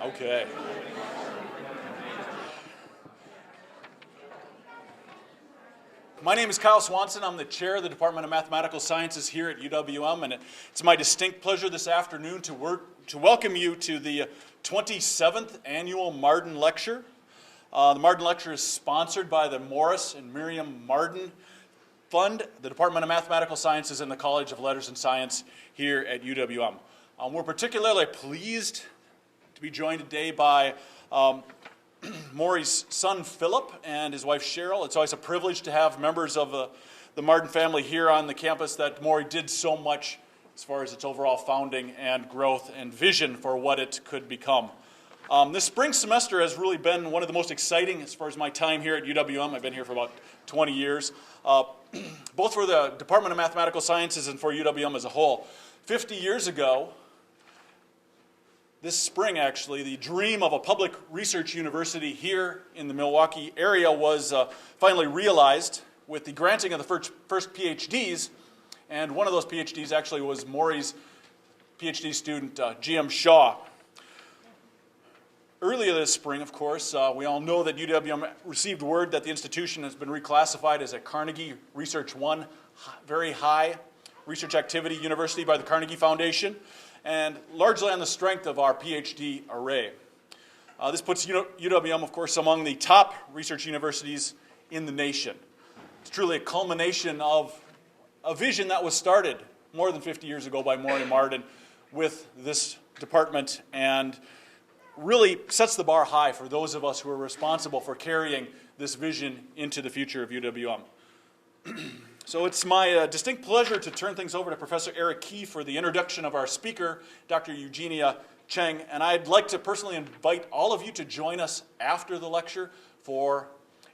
Okay. My name is Kyle Swanson. I'm the chair of the Department of Mathematical Sciences here at UWM, and it's my distinct pleasure this afternoon to welcome you to the 27th Annual Marden Lecture. The Marden Lecture is sponsored by the Morris and Miriam Marden Fund, the Department of Mathematical Sciences, and the College of Letters and Science here at UWM. We're particularly pleased to be joined today by Maury's son Philip and his wife Cheryl. It's always a privilege to have members of the Marden family here on the campus that Maury did so much as far as its overall founding and growth and vision for what it could become. This spring semester has really been one of the most exciting as far as my time here at UWM. I've been here for about 20 years, both for the Department of Mathematical Sciences and for UWM as a whole. 50 years ago, this spring actually, the dream of a public research university here in the Milwaukee area was finally realized with the granting of the first PhDs, and one of those PhDs actually was Maury's PhD student, G.M. Shaw. Earlier this spring, of course, we all know that UWM received word that the institution has been reclassified as a Carnegie Research 1, very high research activity university by the Carnegie Foundation, and largely on the strength of our PhD array. This puts UWM, of course, among the top research universities in the nation. It's truly a culmination of a vision that was started more than 50 years ago by Maury Marden with this department, and really sets the bar high for those of us who are responsible for carrying this vision into the future of UWM. So it's my distinct pleasure to turn things over to Professor Eric Key for the introduction of our speaker, Dr. Eugenia Cheng, and I'd like to personally invite all of you to join us after the lecture for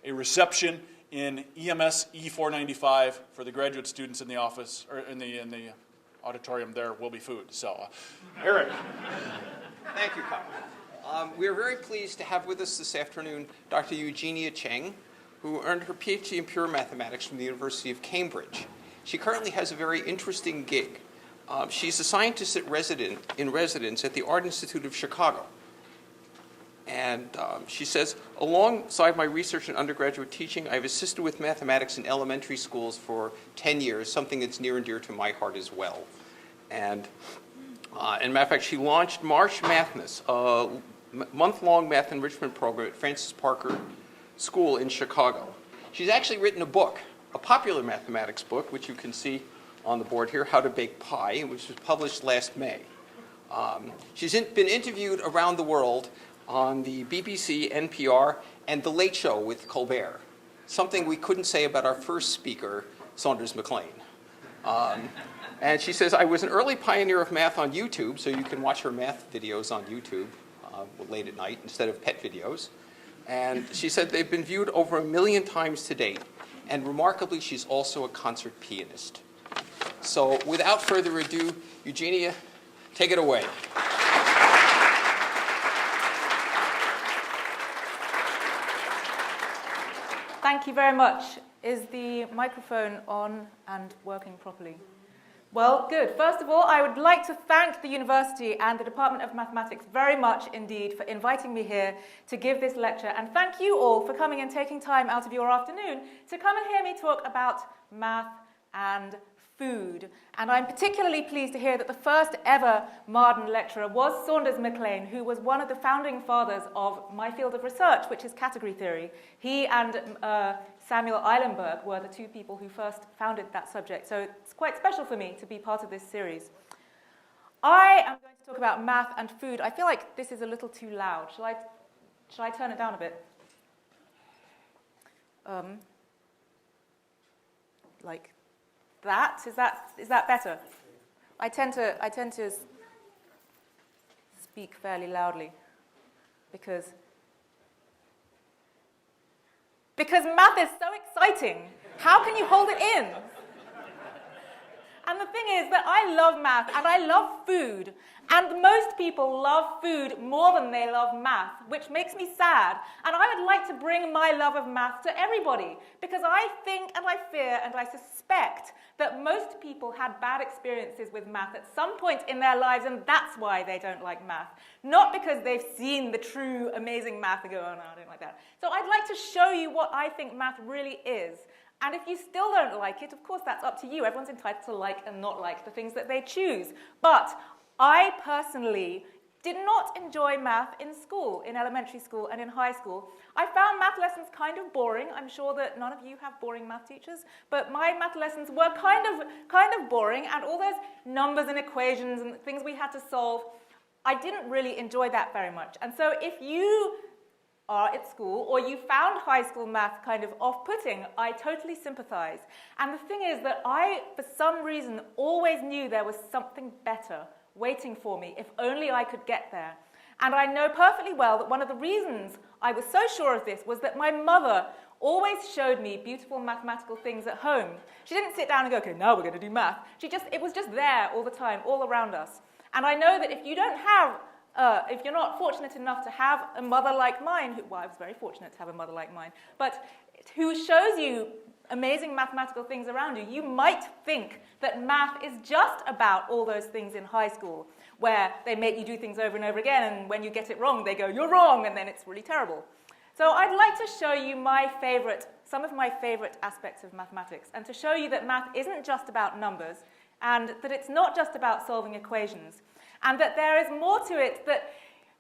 a reception in EMS E495 for the graduate students in the office, or in the auditorium. There will be food. So, Eric. Thank you, Kyle. We are very pleased to have with us this afternoon Dr. Eugenia Cheng, who earned her PhD in pure mathematics from the University of Cambridge. She currently has a very interesting gig. She's a scientist in residence at the Art Institute of Chicago. And she says, alongside my research and undergraduate teaching, I've assisted with mathematics in elementary schools for 10 years, something that's near and dear to my heart as well. And in matter of fact, she launched March Mathness, a month-long math enrichment program at Francis Parker School in Chicago. She's actually written a book, a popular mathematics book, which you can see on the board here, How to Bake Pie, which was published last May. She's been interviewed around the world on the BBC, NPR, and The Late Show with Colbert, something we couldn't say about our first speaker, Saunders McLean. And she says, I was an early pioneer of math on YouTube, so you can watch her math videos on YouTube late at night instead of pet videos. And she said they've been viewed over 1 million times to date. And remarkably, she's also a concert pianist. So without further ado, Eugenia, take it away. Thank you very much. Is the microphone on and working properly? Well, good. First of all, I would like to thank the university and the Department of Mathematics very much indeed for inviting me here to give this lecture. And thank you all for coming and taking time out of your afternoon to come and hear me talk about math and food. And I'm particularly pleased to hear that the first ever Marden lecturer was Saunders McLean, who was one of the founding fathers of my field of research, which is category theory. He and Samuel Eilenberg were the two people who first founded that subject. So it's quite special for me to be part of this series. I am going to talk about math and food. I feel like this is a little too loud. Shall I turn it down a bit? Like that? Is that better? I tend to speak fairly loudly because math is so exciting. How can you hold it in? And the thing is that I love math and I love food. And most people love food more than they love math, which makes me sad. And I would like to bring my love of math to everybody, because I think and I fear and I suspect that most people had bad experiences with math at some point in their lives, and that's why they don't like math. Not because they've seen the true amazing math and go, oh no, I don't like that. So I'd like to show you what I think math really is. And if you still don't like it, of course, that's up to you. Everyone's entitled to like and not like the things that they choose. But I personally did not enjoy math in school, in elementary school and in high school. I found math lessons kind of boring. I'm sure that none of you have boring math teachers, but my math lessons were kind of boring, and all those numbers and equations and things we had to solve, I didn't really enjoy that very much. And so if you are at school, or you found high school math kind of off-putting, I totally sympathize. And the thing is that I, for some reason, always knew there was something better waiting for me, if only I could get there. And I know perfectly well that one of the reasons I was so sure of this was that my mother always showed me beautiful mathematical things at home. She didn't sit down and go, okay, now we're going to do math. It was just there all the time, all around us. And I know that if you don't have if you're not fortunate enough to have a mother like mine, well, I was very fortunate to have a mother like mine, but who shows you amazing mathematical things around you, you might think that math is just about all those things in high school, where they make you do things over and over again, and when you get it wrong, they go, you're wrong, and then it's really terrible. So I'd like to show you some of my favorite aspects of mathematics, and to show you that math isn't just about numbers, and that it's not just about solving equations, and that there is more to it that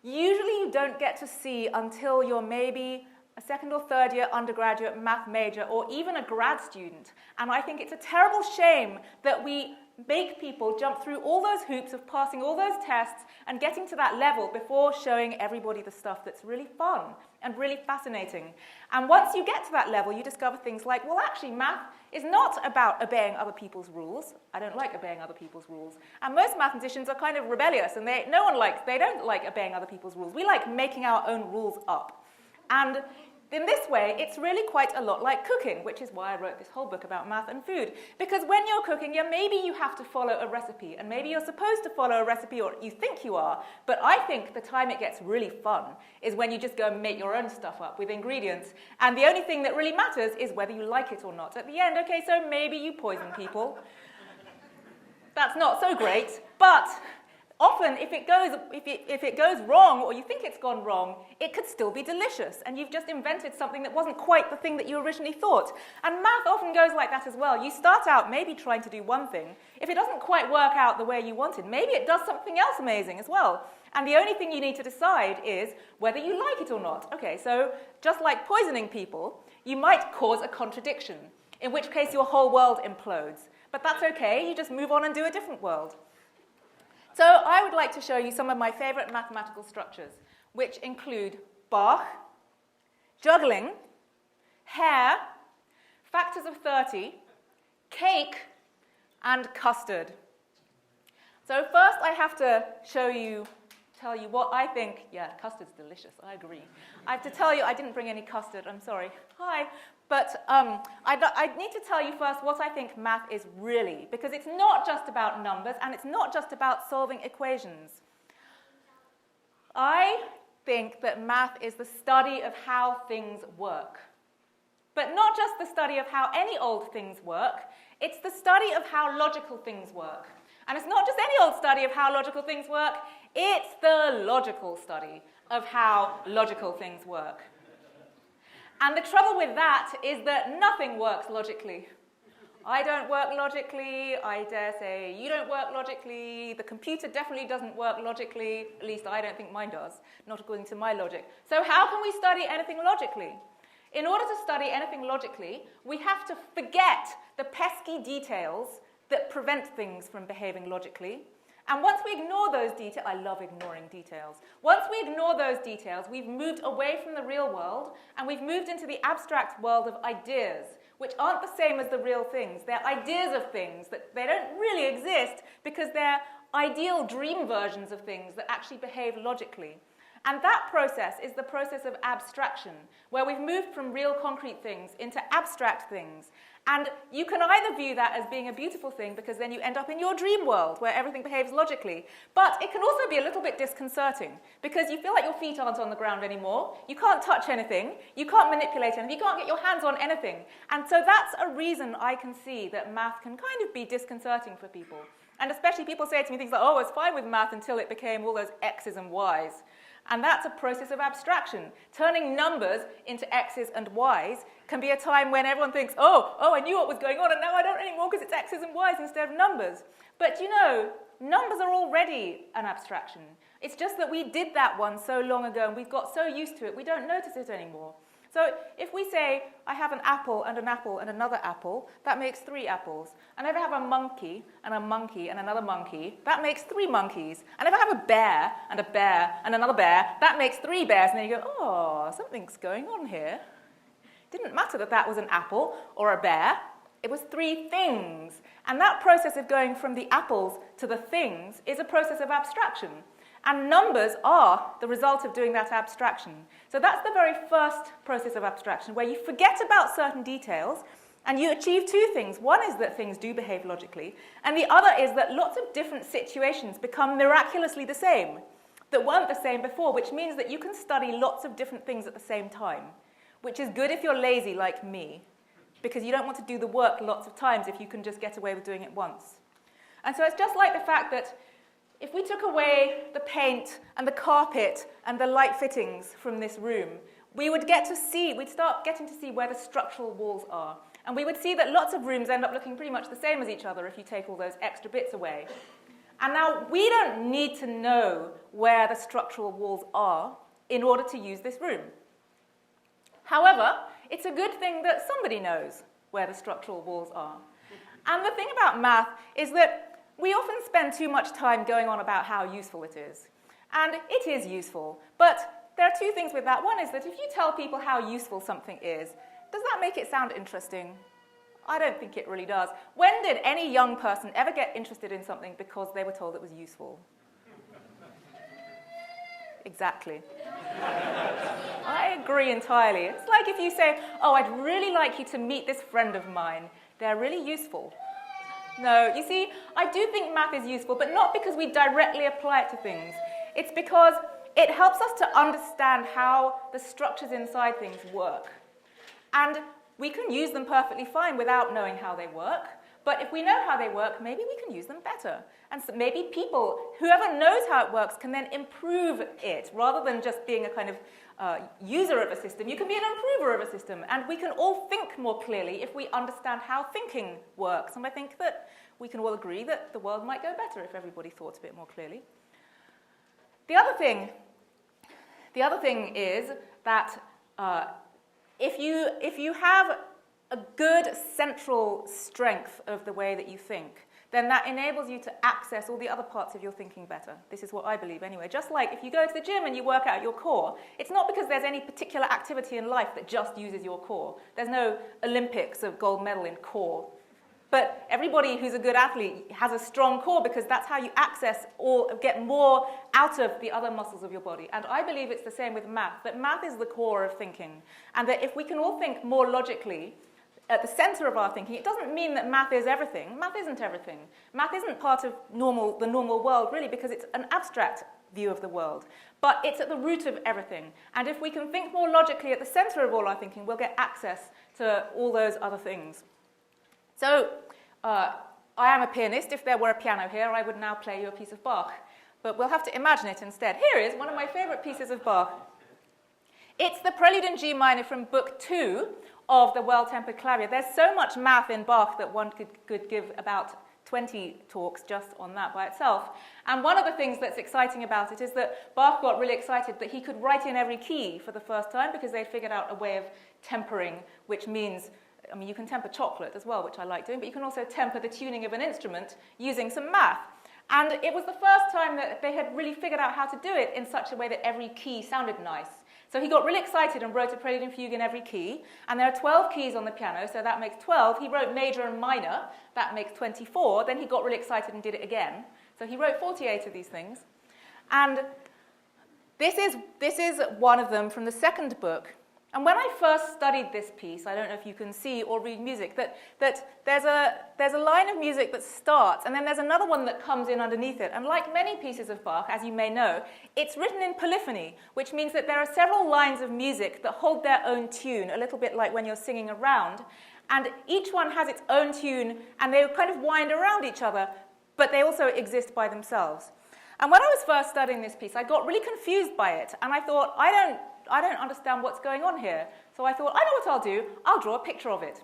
usually you don't get to see until you're maybe a second or third year undergraduate math major, or even a grad student. And I think it's a terrible shame that we make people jump through all those hoops of passing all those tests and getting to that level before showing everybody the stuff that's really fun and really fascinating. And once you get to that level, you discover things like, well, actually, math is not about obeying other people's rules. I don't like obeying other people's rules. And most mathematicians are kind of rebellious, and they don't like obeying other people's rules. We like making our own rules up. And in this way, it's really quite a lot like cooking, which is why I wrote this whole book about math and food. Because when you're cooking, maybe you have to follow a recipe, and maybe you're supposed to follow a recipe, or you think you are, but I think the time it gets really fun is when you just go and make your own stuff up with ingredients, and the only thing that really matters is whether you like it or not. At the end, okay, so maybe you poison people. That's not so great, but often, if it goes wrong, or you think it's gone wrong, it could still be delicious, and you've just invented something that wasn't quite the thing that you originally thought. And math often goes like that as well. You start out maybe trying to do one thing. If it doesn't quite work out the way you wanted, maybe it does something else amazing as well. And the only thing you need to decide is whether you like it or not. Okay, so just like poisoning people, you might cause a contradiction, in which case your whole world implodes. But that's okay, you just move on and do a different world. So I would like to show you some of my favorite mathematical structures, which include Bach, juggling, hair, factors of 30, cake, and custard. So first I have to tell you what I think. Yeah, custard's delicious, I agree. I have to tell you I didn't bring any custard, I'm sorry. Hi. But I need to tell you first what I think math is really, because it's not just about numbers, and it's not just about solving equations. I think that math is the study of how things work. But not just the study of how any old things work, it's the study of how logical things work. And it's not just any old study of how logical things work, it's the logical study of how logical things work. And the trouble with that is that nothing works logically. I don't work logically, I dare say you don't work logically, the computer definitely doesn't work logically, at least I don't think mine does, not according to my logic. So how can we study anything logically? In order to study anything logically, we have to forget the pesky details that prevent things from behaving logically. And once we ignore those details, I love ignoring details. Once we ignore those details, we've moved away from the real world, and we've moved into the abstract world of ideas, which aren't the same as the real things. They're ideas of things, that they don't really exist because they're ideal dream versions of things that actually behave logically. And that process is the process of abstraction, where we've moved from real concrete things into abstract things. And you can either view that as being a beautiful thing because then you end up in your dream world where everything behaves logically. But it can also be a little bit disconcerting because you feel like your feet aren't on the ground anymore. You can't touch anything. You can't manipulate anything. You can't get your hands on anything. And so that's a reason I can see that math can kind of be disconcerting for people. And especially people say to me things like, oh, it's fine with math until it became all those X's and Y's. And that's a process of abstraction. Turning numbers into X's and Y's can be a time when everyone thinks, oh, I knew what was going on, and now I don't anymore because it's X's and Y's instead of numbers. But you know, numbers are already an abstraction. It's just that we did that one so long ago, and we've got so used to it, we don't notice it anymore. So if we say, I have an apple and another apple, that makes 3 apples. And if I have a monkey and another monkey, that makes 3 monkeys. And if I have a bear and another bear, that makes 3 bears. And then you go, oh, something's going on here. It didn't matter that that was an apple or a bear. It was 3 things. And that process of going from the apples to the things is a process of abstraction. And numbers are the result of doing that abstraction. So that's the very first process of abstraction, where you forget about certain details and you achieve 2 things. One is that things do behave logically, and the other is that lots of different situations become miraculously the same, that weren't the same before, which means that you can study lots of different things at the same time, which is good if you're lazy like me, because you don't want to do the work lots of times if you can just get away with doing it once. And so it's just like the fact that if we took away the paint and the carpet and the light fittings from this room, we'd start getting to see where the structural walls are. And we would see that lots of rooms end up looking pretty much the same as each other if you take all those extra bits away. And now we don't need to know where the structural walls are in order to use this room. However, it's a good thing that somebody knows where the structural walls are. And the thing about math is that we often spend too much time going on about how useful it is. And it is useful. But there are 2 things with that. One is that if you tell people how useful something is, does that make it sound interesting? I don't think it really does. When did any young person ever get interested in something because they were told it was useful? Exactly. I agree entirely. It's like if you say, oh, I'd really like you to meet this friend of mine. They're really useful. No, you see, I do think math is useful, but not because we directly apply it to things. It's because it helps us to understand how the structures inside things work. And we can use them perfectly fine without knowing how they work. But if we know how they work, maybe we can use them better. And so maybe whoever knows how it works, can then improve it, rather than just being a kind of user of a system. You can be an improver of a system. And we can all think more clearly if we understand how thinking works. And I think that we can all agree that the world might go better if everybody thought a bit more clearly. The other thing is that if you have a good central strength of the way that you think, then that enables you to access all the other parts of your thinking better. This is what I believe anyway. Just like if you go to the gym and you work out your core, it's not because there's any particular activity in life that just uses your core. There's no Olympics of gold medal in core. But everybody who's a good athlete has a strong core because that's how you access or get more out of the other muscles of your body. And I believe it's the same with math, that math is the core of thinking. And that if we can all think more logically, at the center of our thinking, it doesn't mean that math is everything. Math isn't everything. Math isn't part of the normal world, really, because it's an abstract view of the world. But it's at the root of everything. And if we can think more logically at the center of all our thinking, we'll get access to all those other things. So, I am a pianist. If there were a piano here, I would now play you a piece of Bach. But we'll have to imagine it instead. Here is one of my favorite pieces of Bach. It's the Prelude in G minor from Book 2 of the Well-Tempered Clavier. There's so much math in Bach that one could give about 20 talks just on that by itself. And one of the things that's exciting about it is that Bach got really excited that he could write in every key for the first time because they'd figured out a way of tempering, which means, I mean, you can temper chocolate as well, which I like doing, but you can also temper the tuning of an instrument using some math. And it was the first time that they had really figured out how to do it in such a way that every key sounded nice. So he got really excited and wrote a prelude and fugue in every key. And there are 12 keys on the piano, so that makes 12. He wrote major and minor, that makes 24. Then he got really excited and did it again. So he wrote 48 of these things. And This is one of them from the second book. And when I first studied this piece, I don't know if you can see or read music, that there's a line of music that starts, and then there's another one that comes in underneath it. And like many pieces of Bach, as you may know, it's written in polyphony, which means that there are several lines of music that hold their own tune, a little bit like when you're singing around. And each one has its own tune, and they kind of wind around each other, but they also exist by themselves. And when I was first studying this piece, I got really confused by it, and I thought, I don't understand what's going on here. So I thought, I know what I'll do. I'll draw a picture of it.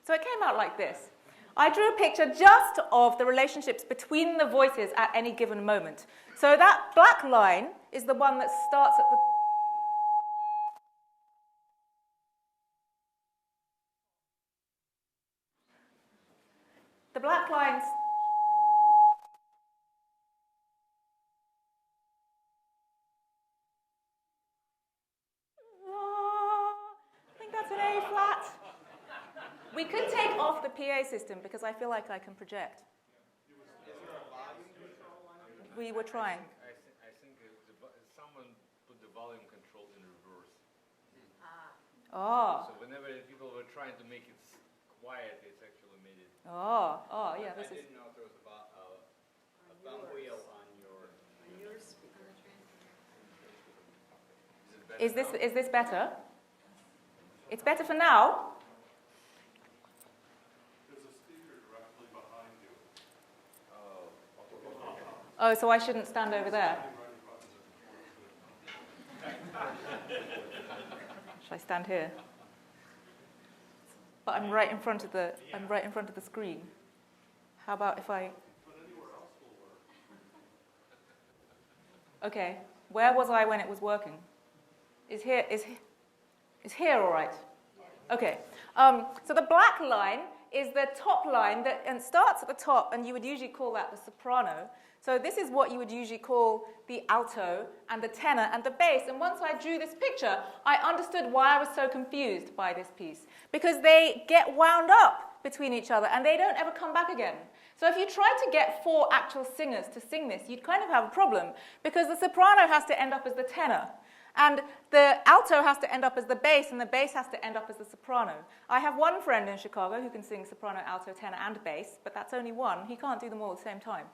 So it came out like this. I drew a picture just of the relationships between the voices at any given moment. So that black line is the one that starts at the black lines. That's an A flat. We could take off the PA system because I feel like I can project. We were trying. I think someone put the volume control in reverse. Oh. So whenever people were trying to make it quiet, it's actually made it. Oh, yeah. I didn't know if there was a thumb wheel on your speaker. Is this better? It's better for now. There's a speaker directly behind you. Oh, so I shouldn't stand over there. Should I stand here? But I'm right in front of the screen. How about if I? Okay. Where was I when it was working? Is here all right? Okay. So the black line is the top line and starts at the top, and you would usually call that the soprano. So this is what you would usually call the alto and the tenor and the bass. And once I drew this picture, I understood why I was so confused by this piece. Because they get wound up between each other, and they don't ever come back again. So if you tried to get 4 actual singers to sing this, you'd kind of have a problem, because the soprano has to end up as the tenor. And the alto has to end up as the bass, and the bass has to end up as the soprano. I have one friend in Chicago who can sing soprano, alto, tenor, and bass, but that's only one. He can't do them all at the same time.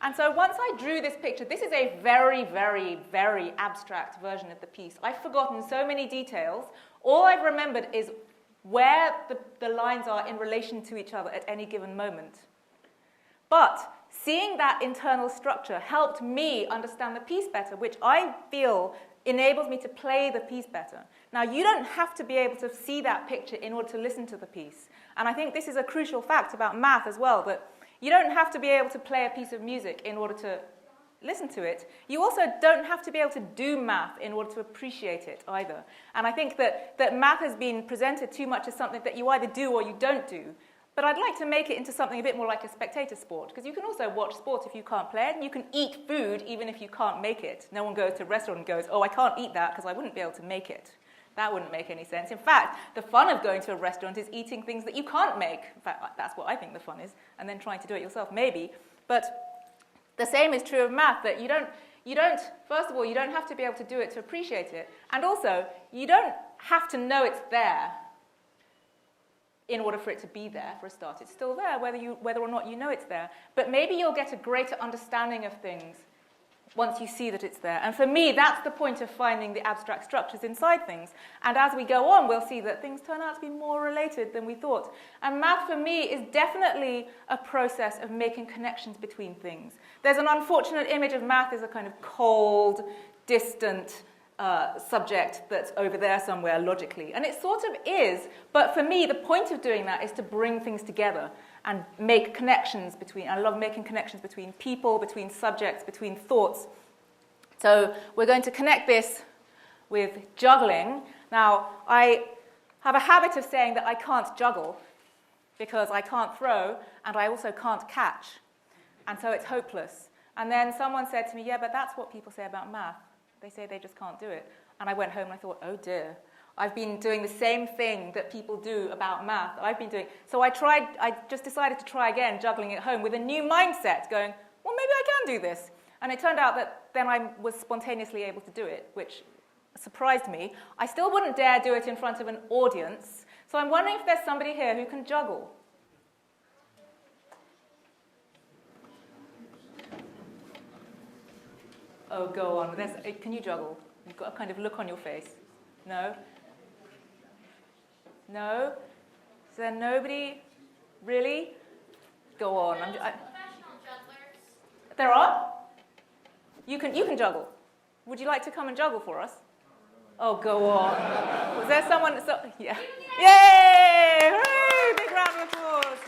And so once I drew this picture, this is a very, very, very abstract version of the piece. I've forgotten so many details. All I've remembered is where the lines are in relation to each other at any given moment. But seeing that internal structure helped me understand the piece better, which I feel enables me to play the piece better. Now, you don't have to be able to see that picture in order to listen to the piece. And I think this is a crucial fact about math as well, that you don't have to be able to play a piece of music in order to listen to it. You also don't have to be able to do math in order to appreciate it either. And I think that math has been presented too much as something that you either do or you don't do. But I'd like to make it into something a bit more like a spectator sport, because you can also watch sport if you can't play it, and you can eat food even if you can't make it. No one goes to a restaurant and goes, oh, I can't eat that because I wouldn't be able to make it. That wouldn't make any sense. In fact, the fun of going to a restaurant is eating things that you can't make. In fact, that's what I think the fun is, and then trying to do it yourself, maybe. But the same is true of math, that you don't, first of all, you don't have to be able to do it to appreciate it, and also, you don't have to know it's there in order for it to be there, for a start. It's still there, whether or not you know it's there. But maybe you'll get a greater understanding of things once you see that it's there. And for me, that's the point of finding the abstract structures inside things. And as we go on, we'll see that things turn out to be more related than we thought. And math, for me, is definitely a process of making connections between things. There's an unfortunate image of math as a kind of cold, distant subject that's over there somewhere logically. And it sort of is, but for me, the point of doing that is to bring things together and make connections between, I love making connections between people, between subjects, between thoughts. So we're going to connect this with juggling. Now, I have a habit of saying that I can't juggle because I can't throw and I also can't catch. And so it's hopeless. And then someone said to me, yeah, but that's what people say about math. They say they just can't do it. And I went home and I thought, oh dear, I've been doing the same thing that people do about math. So I just decided to try again, juggling at home with a new mindset, going, well, maybe I can do this. And it turned out that but then I was spontaneously able to do it, which surprised me. I still wouldn't dare do it in front of an audience, so I'm wondering if there's somebody here who can juggle. Oh, go on. Can you juggle? You've got a kind of look on your face. No? No? Is there nobody? Really? Go on. Professional jugglers. There are? You can juggle. Would you like to come and juggle for us? Oh, go on. Was there someone? Yeah. Yay! Hooray! Big round of applause.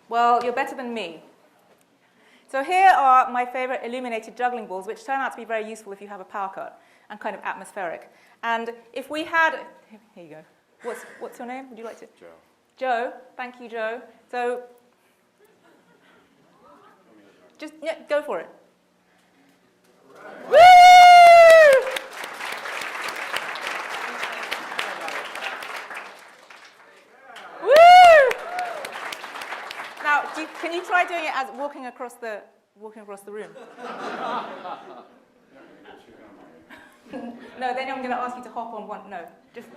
Well, you're better than me. So here are my favorite illuminated juggling balls, which turn out to be very useful if you have a power cut and kind of atmospheric. And if we had, here you go. What's your name? Would you like to? Joe. Joe. Thank you, Joe. So just go for it. Woo! Woo! Now, can you try doing it as walking across the room? No, then I'm going to ask you to hop on one. No, just.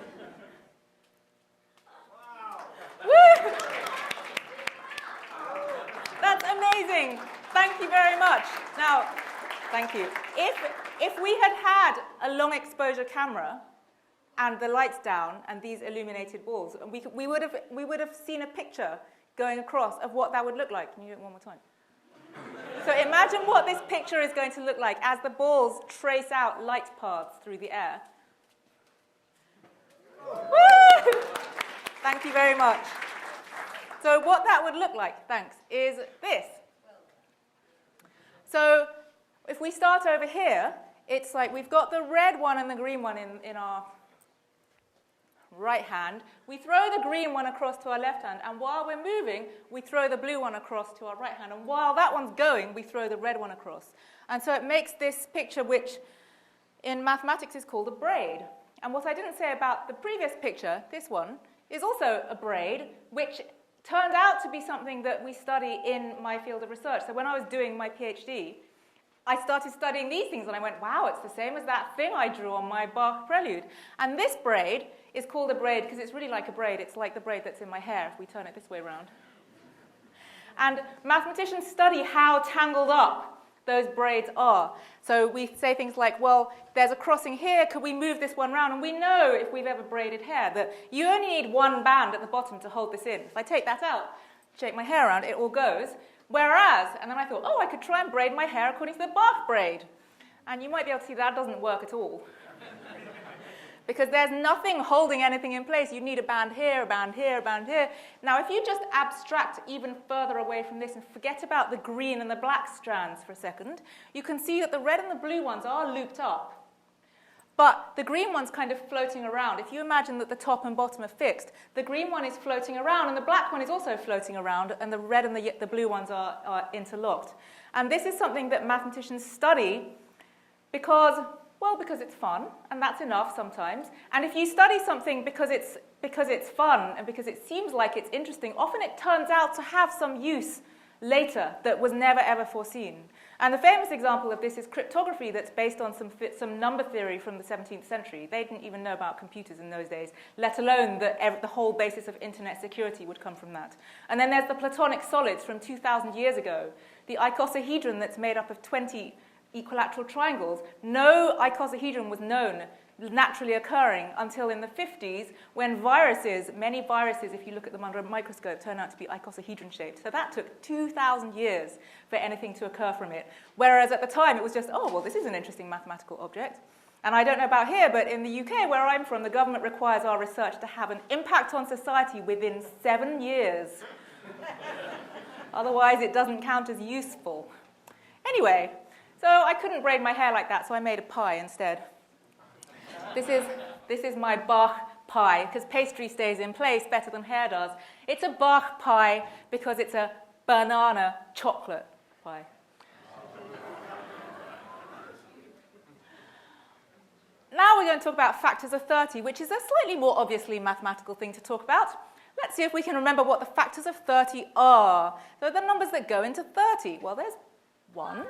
Woo! That's amazing. Thank you very much. Now, thank you. If we had a long exposure camera and the lights down and these illuminated balls, we would have seen a picture going across of what that would look like. Can you do it one more time? So imagine what this picture is going to look like as the balls trace out light paths through the air. Woo! Thank you very much. So what that would look like, thanks, is this. So if we start over here, it's like we've got the red one and the green one in our right hand. We throw the green one across to our left hand, and while we're moving, we throw the blue one across to our right hand. And while that one's going, we throw the red one across. And so it makes this picture, which in mathematics is called a braid. And what I didn't say about the previous picture, this one, is also a braid, which turned out to be something that we study in my field of research. So when I was doing my PhD, I started studying these things, and I went, wow, it's the same as that thing I drew on my Bach prelude. And this braid is called a braid because it's really like a braid. It's like the braid that's in my hair if we turn it this way around. And mathematicians study how tangled up those braids are. So we say things like, well, there's a crossing here. Could we move this one round? And we know, if we've ever braided hair, that you only need one band at the bottom to hold this in. If I take that out, shake my hair around, it all goes. Whereas, and then I thought, oh, I could try and braid my hair according to the Bach braid. And you might be able to see that doesn't work at all. Because there's nothing holding anything in place. You need a band here, a band here, a band here. Now, if you just abstract even further away from this and forget about the green and the black strands for a second, you can see that the red and the blue ones are looped up. But the green one's kind of floating around. If you imagine that the top and bottom are fixed, the green one is floating around, and the black one is also floating around, and the red and the blue ones are interlocked. And this is something that mathematicians study because it's fun, and that's enough sometimes. And if you study something because it's fun and because it seems like it's interesting, often it turns out to have some use later that was never ever foreseen. And the famous example of this is cryptography that's based on some number theory from the 17th century. They didn't even know about computers in those days, let alone that the whole basis of internet security would come from that. And then there's the Platonic solids from 2,000 years ago, the icosahedron that's made up of 20 equilateral triangles. No icosahedron was known naturally occurring until in the 50s, when many viruses, if you look at them under a microscope, turn out to be icosahedron shaped. So that took 2,000 years for anything to occur from it. Whereas at the time it was just, oh, well, this is an interesting mathematical object. And I don't know about here, but in the UK, where I'm from, the government requires our research to have an impact on society within 7 years. Otherwise, it doesn't count as useful. Anyway, so I couldn't braid my hair like that, so I made a pie instead. This is my Bach pie, because pastry stays in place better than hair does. It's a Bach pie because it's a banana chocolate pie. Now we're going to talk about factors of 30, which is a slightly more obviously mathematical thing to talk about. let's see if we can remember what the factors of 30 are. So the numbers that go into 30. Well, there's 1,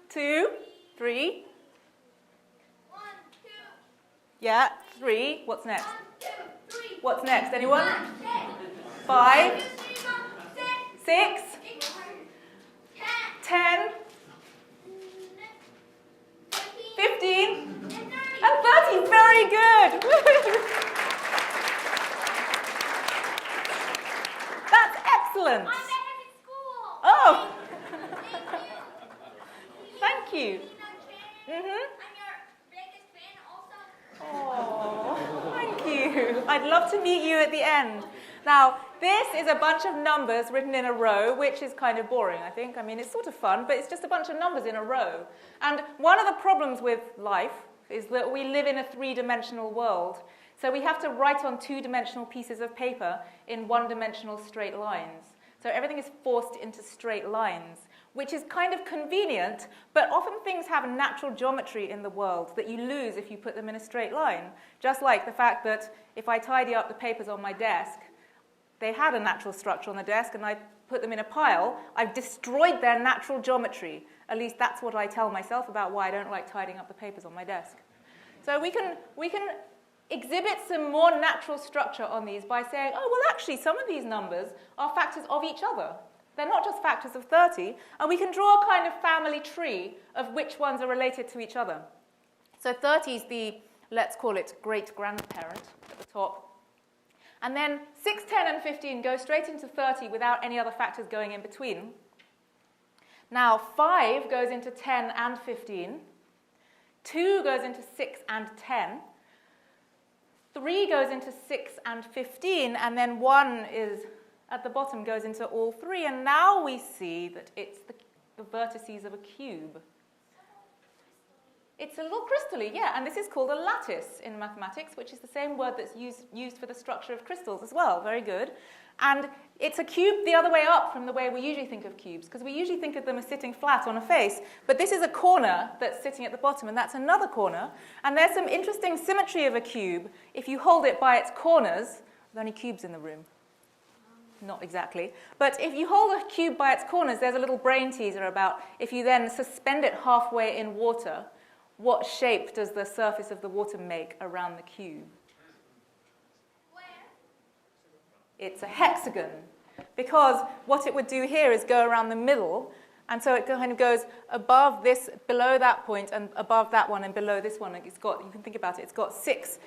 2, 3. 1, 2, Yeah, 3. What's next? 1, 2, 3. What's next? Anyone? 6, 5, 6, 6, 10, 15, and 30. Very good. That's excellent. I'm back at school. Oh, Thank you. thank you. Eugenia Cheng. Mhm. I'm your biggest fan also. Oh, thank you. I'd love to meet you at the end. Now, this is a bunch of numbers written in a row, which is kind of boring, I think. I mean, it's sort of fun, but it's just a bunch of numbers in a row. And one of the problems with life is that we live in a three-dimensional world. So we have to write on two-dimensional pieces of paper in one-dimensional straight lines. So everything is forced into straight lines, which is kind of convenient, but often things have natural geometry in the world that you lose if you put them in a straight line. Just like the fact that if I tidy up the papers on my desk, they had a natural structure on the desk, and I put them in a pile. I've destroyed their natural geometry. At least that's what I tell myself about why I don't like tidying up the papers on my desk. So we can exhibit some more natural structure on these by saying, oh, well, actually, some of these numbers are factors of each other. They're not just factors of 30, and we can draw a kind of family tree of which ones are related to each other. So 30 is the, let's call it, great-grandparent at the top. And then 6, 10, and 15 go straight into 30 without any other factors going in between. Now 5 goes into 10 and 15. 2 goes into 6 and 10. 3 goes into 6 and 15, and then 1 is at the bottom goes into all 3. And now we see that it's the vertices of a cube. It's a little crystally, yeah, and this is called a lattice in mathematics, which is the same word that's used for the structure of crystals as well. Very good. And it's a cube the other way up from the way we usually think of cubes, because we usually think of them as sitting flat on a face. But this is a corner that's sitting at the bottom, and that's another corner. And there's some interesting symmetry of a cube if you hold it by its corners. Are there any cubes in the room? Not exactly. But if you hold a cube by its corners, there's a little brain teaser about if you then suspend it halfway in water, what shape does the surface of the water make around the cube? Where? It's a hexagon, because what it would do here is go around the middle, and so it kind of goes above this, below that point, and above that one, and below this one. It's got, you can think about it, it's got six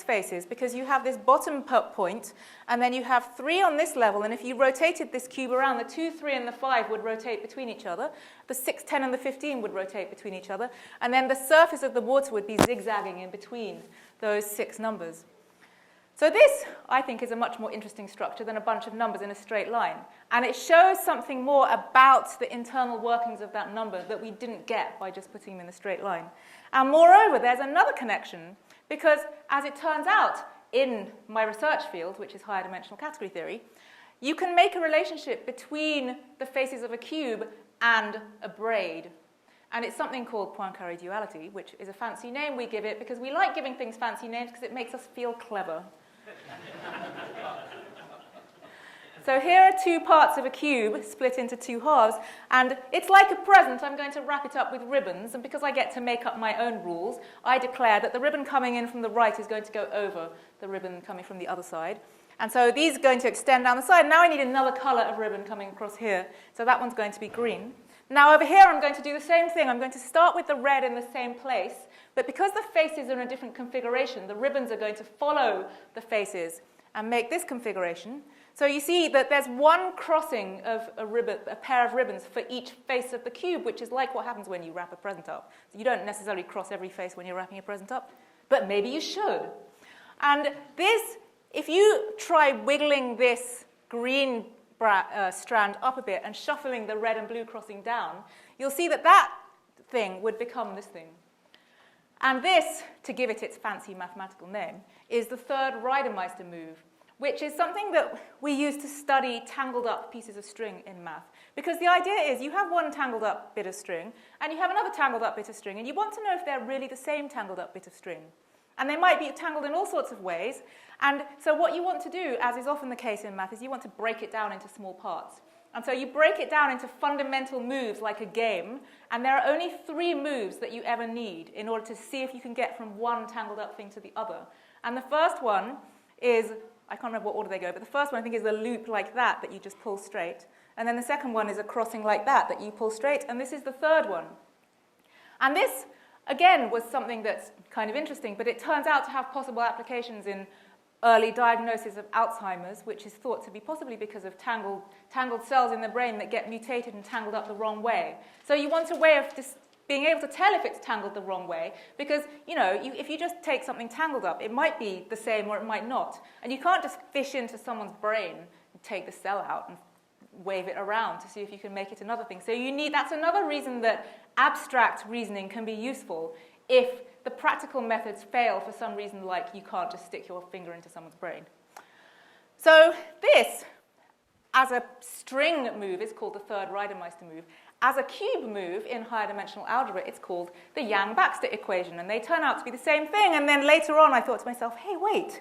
faces, because you have this bottom point, and then you have 3 on this level, and if you rotated this cube around, the 2, 3, and the 5 would rotate between each other. The 6, 10, and the 15 would rotate between each other, and then the surface of the water would be zigzagging in between those 6 numbers. So this, I think, is a much more interesting structure than a bunch of numbers in a straight line. And it shows something more about the internal workings of that number that we didn't get by just putting them in a straight line. And moreover, there's another connection, because as it turns out, in my research field, which is higher dimensional category theory, you can make a relationship between the faces of a cube and a braid. And it's something called Poincaré duality, which is a fancy name we give it because we like giving things fancy names because it makes us feel clever. So here are 2 parts of a cube split into 2 halves, and it's like a present. I'm going to wrap it up with ribbons, and because I get to make up my own rules, I declare that the ribbon coming in from the right is going to go over the ribbon coming from the other side. And so these are going to extend down the side. Now I need another color of ribbon coming across here, so that one's going to be green. Now over here I'm going to do the same thing. I'm going to start with the red in the same place, but because the faces are in a different configuration, the ribbons are going to follow the faces and make this configuration. So you see that there's one crossing of a pair of ribbons for each face of the cube, which is like what happens when you wrap a present up. So you don't necessarily cross every face when you're wrapping a present up, but maybe you should. And this, if you try wiggling this green strand up a bit and shuffling the red and blue crossing down, you'll see that that thing would become this thing. And this, to give it its fancy mathematical name, is the third Reidemeister move, which is something that we use to study tangled up pieces of string in math. Because the idea is you have one tangled up bit of string, and you have another tangled up bit of string, and you want to know if they're really the same tangled up bit of string. And they might be tangled in all sorts of ways. And so what you want to do, as is often the case in math, is you want to break it down into small parts. And so you break it down into fundamental moves like a game, and there are only 3 moves that you ever need in order to see if you can get from one tangled up thing to the other. And the first one is, I can't remember what order they go, but the first one I think is a loop like that you just pull straight. And then the second one is a crossing like that you pull straight, and this is the third one. And this, again, was something that's kind of interesting, but it turns out to have possible applications in early diagnosis of Alzheimer's, which is thought to be possibly because of tangled cells in the brain that get mutated and tangled up the wrong way. So you want a way of just being able to tell if it's tangled the wrong way, because, if you just take something tangled up, it might be the same or it might not. And you can't just fish into someone's brain and take the cell out and wave it around to see if you can make it another thing. So that's another reason that abstract reasoning can be useful if the practical methods fail for some reason, like you can't just stick your finger into someone's brain. So this, as a string move, is called the third Reidemeister move. As a cube move in higher dimensional algebra, it's called the Yang-Baxter equation, and they turn out to be the same thing. And then later on, I thought to myself, hey, wait,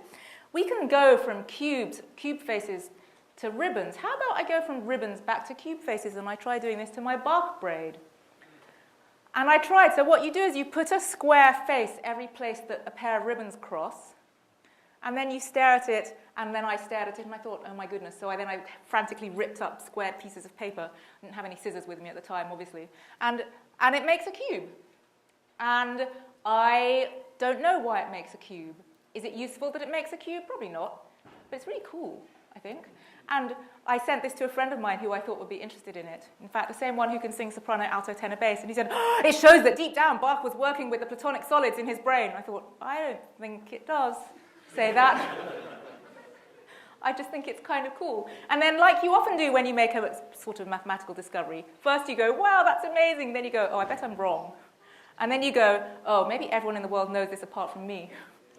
we can go from cube faces to ribbons. How about I go from ribbons back to cube faces, and I try doing this to my Bach braid? And I tried. So what you do is you put a square face every place that a pair of ribbons cross, and then you stare at it, and then I stared at it, and I thought, oh my goodness. So I frantically ripped up square pieces of paper. I didn't have any scissors with me at the time, obviously. And it makes a cube. And I don't know why it makes a cube. Is it useful that it makes a cube? Probably not. But it's really cool, I think. And I sent this to a friend of mine who I thought would be interested in it. In fact, the same one who can sing soprano, alto, tenor, bass. And he said, it shows that deep down Bach was working with the Platonic solids in his brain. I thought, I don't think it does say that. I just think it's kind of cool. And then, like you often do when you make a sort of mathematical discovery, first you go, wow, that's amazing. Then you go, oh, I bet I'm wrong. And then you go, oh, maybe everyone in the world knows this apart from me.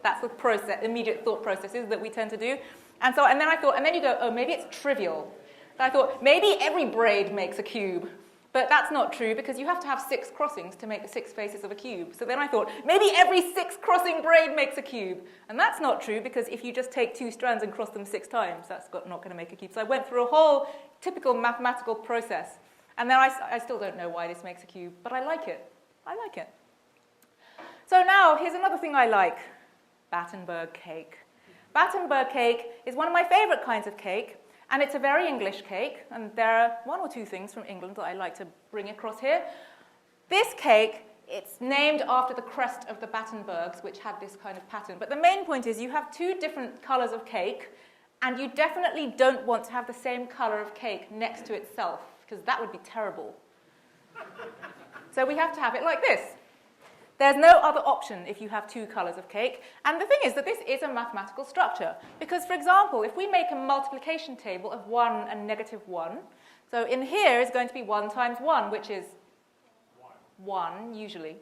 That's the immediate thought processes that we tend to do. And then you go, oh, maybe it's trivial. And I thought, maybe every braid makes a cube. But that's not true, because you have to have 6 crossings to make the 6 faces of a cube. So then I thought, maybe every 6 crossing braid makes a cube. And that's not true, because if you just take 2 strands and cross them 6 times, that's not going to make a cube. So I went through a whole typical mathematical process. And then I still don't know why this makes a cube, but I like it. I like it. So now, here's another thing I like. Battenberg cake. Battenberg cake is one of my favorite kinds of cake, and it's a very English cake, and there are 1 or 2 things from England that I like to bring across here. This cake, it's named after the crest of the Battenbergs, which had this kind of pattern. But the main point is you have 2 different colors of cake, and you definitely don't want to have the same color of cake next to itself, because that would be terrible. So we have to have it like this. There's no other option if you have 2 colors of cake. And the thing is that this is a mathematical structure. Because, for example, if we make a multiplication table of 1 and -1, so in here is going to be 1 times 1, which is 1, usually.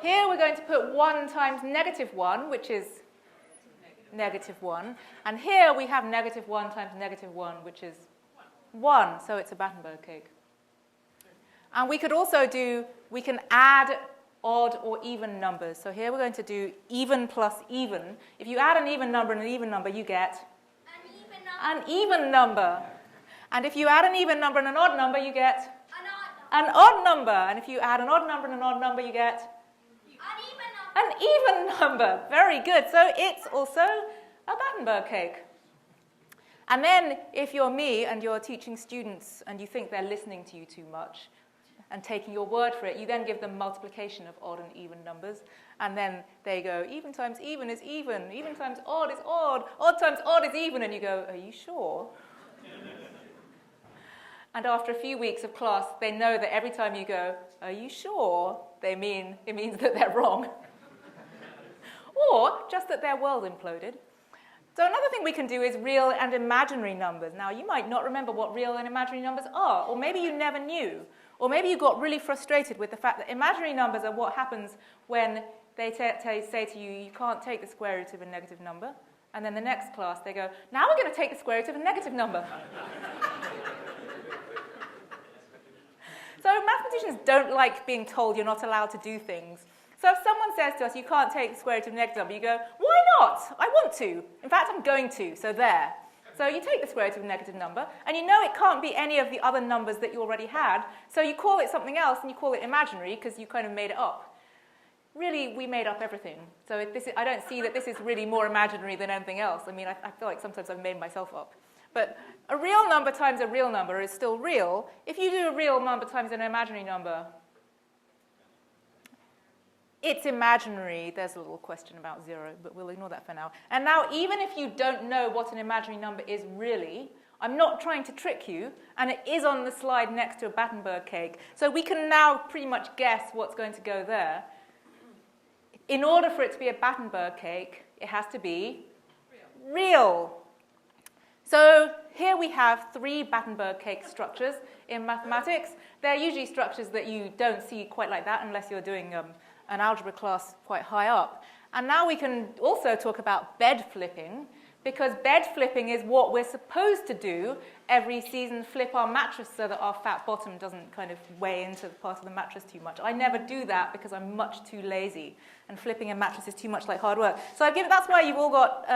Here we're going to put 1 times -1, which is -1. And here we have -1 times -1, which is 1. So it's a Battenberg cake. And we could also we can add odd or even numbers. So here we're going to do even plus even. If you add an even number and an even number, you get an even number. And if you add an even number and an odd number, you get an odd number. And if you add an odd number and an odd number, you get an even number. Very good. So it's also a Battenberg cake. And then if you're me and you're teaching students and you think they're listening to you too much, and taking your word for it, you then give them multiplication of odd and even numbers, and then they go, even times even is even times odd is odd times odd is even, and you go, are you sure? And after a few weeks of class, they know that every time you go, are you sure? It means that they're wrong. Or just that their world imploded. So another thing we can do is real and imaginary numbers. Now, you might not remember what real and imaginary numbers are, or maybe you never knew. Or maybe you got really frustrated with the fact that imaginary numbers are what happens when they say to you, you can't take the square root of a negative number. And then the next class, they go, now we're going to take the square root of a negative number. So mathematicians don't like being told you're not allowed to do things. So if someone says to us, you can't take the square root of a negative number, you go, why not? I want to. In fact, I'm going to, so there. So you take the square root of a negative number, and you know it can't be any of the other numbers that you already had, so you call it something else, and you call it imaginary, because you kind of made it up. Really, we made up everything. So I don't see that this is really more imaginary than anything else. I mean, I feel like sometimes I've made myself up. But a real number times a real number is still real. If you do a real number times an imaginary number, it's imaginary. There's a little question about 0, but we'll ignore that for now. And now, even if you don't know what an imaginary number is really, I'm not trying to trick you, and it is on the slide next to a Battenberg cake. So we can now pretty much guess what's going to go there. In order for it to be a Battenberg cake, it has to be real. So here we have 3 Battenberg cake structures in mathematics. They're usually structures that you don't see quite like that unless you're doing an algebra class quite high up. And now we can also talk about bed flipping, because bed flipping is what we're supposed to do every season, flip our mattress so that our fat bottom doesn't kind of weigh into part of the mattress too much. I never do that because I'm much too lazy, and flipping a mattress is too much like hard work. So that's why you've all got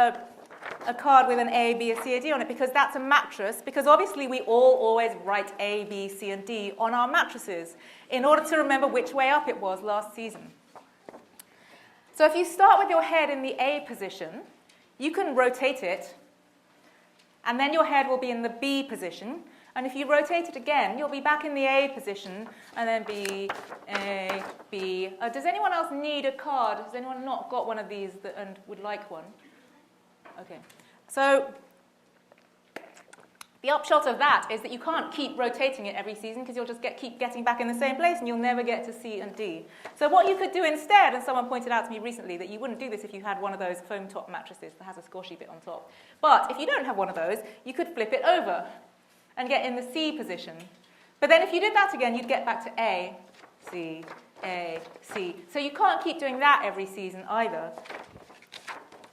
a card with an A, B, a C, a D on it, because that's a mattress, because obviously we all always write A, B, C, and D on our mattresses in order to remember which way up it was last season. So if you start with your head in the A position, you can rotate it, and then your head will be in the B position. And if you rotate it again, you'll be back in the A position, and then B, A, B. Does anyone else need a card? Has anyone not got one of these and would like one? Okay. So the upshot of that is that you can't keep rotating it every season, because you'll just keep getting back in the same place, and you'll never get to C and D. So what you could do instead, and someone pointed out to me recently that you wouldn't do this if you had one of those foam top mattresses that has a squashy bit on top. But if you don't have one of those, you could flip it over and get in the C position. But then if you did that again, you'd get back to A, C, A, C. So you can't keep doing that every season either.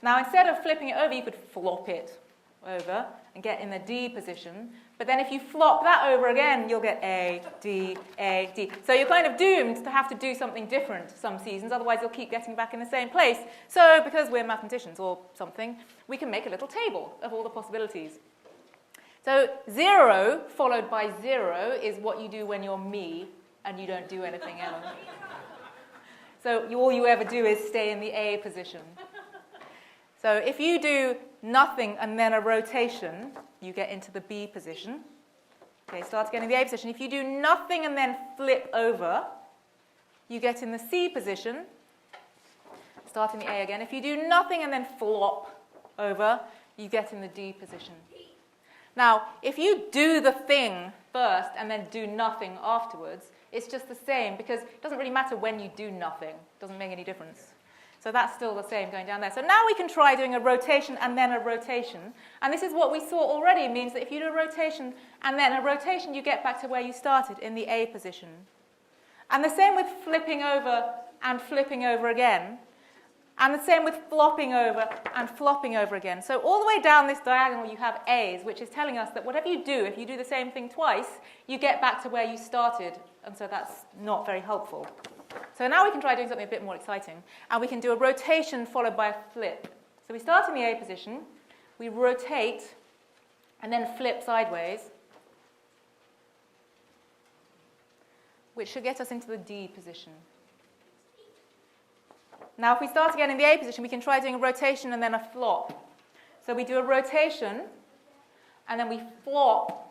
Now, instead of flipping it over, you could flop it over and get in the D position. But then if you flop that over again, you'll get A, D, A, D. So you're kind of doomed to have to do something different some seasons, otherwise you'll keep getting back in the same place. So because we're mathematicians or something, we can make a little table of all the possibilities. So 0 followed by 0 is what you do when you're me and you don't do anything else. So all you ever do is stay in the A position. So if you do nothing and then a rotation, you get into the B position. Okay, start again in the A position. If you do nothing and then flip over, you get in the C position. Start in the A again. If you do nothing and then flop over, you get in the D position. Now, if you do the thing first and then do nothing afterwards, it's just the same, because it doesn't really matter when you do nothing. It doesn't make any difference. So that's still the same going down there. So now we can try doing a rotation and then a rotation. And this is what we saw already. It means that if you do a rotation and then a rotation, you get back to where you started in the A position. And the same with flipping over and flipping over again. And the same with flopping over and flopping over again. So all the way down this diagonal, you have A's, which is telling us that whatever you do, if you do the same thing twice, you get back to where you started. And so that's not very helpful. So now we can try doing something a bit more exciting. And we can do a rotation followed by a flip. So we start in the A position, we rotate, and then flip sideways, which should get us into the D position. Now if we start again in the A position, we can try doing a rotation and then a flop. So we do a rotation, and then we flop,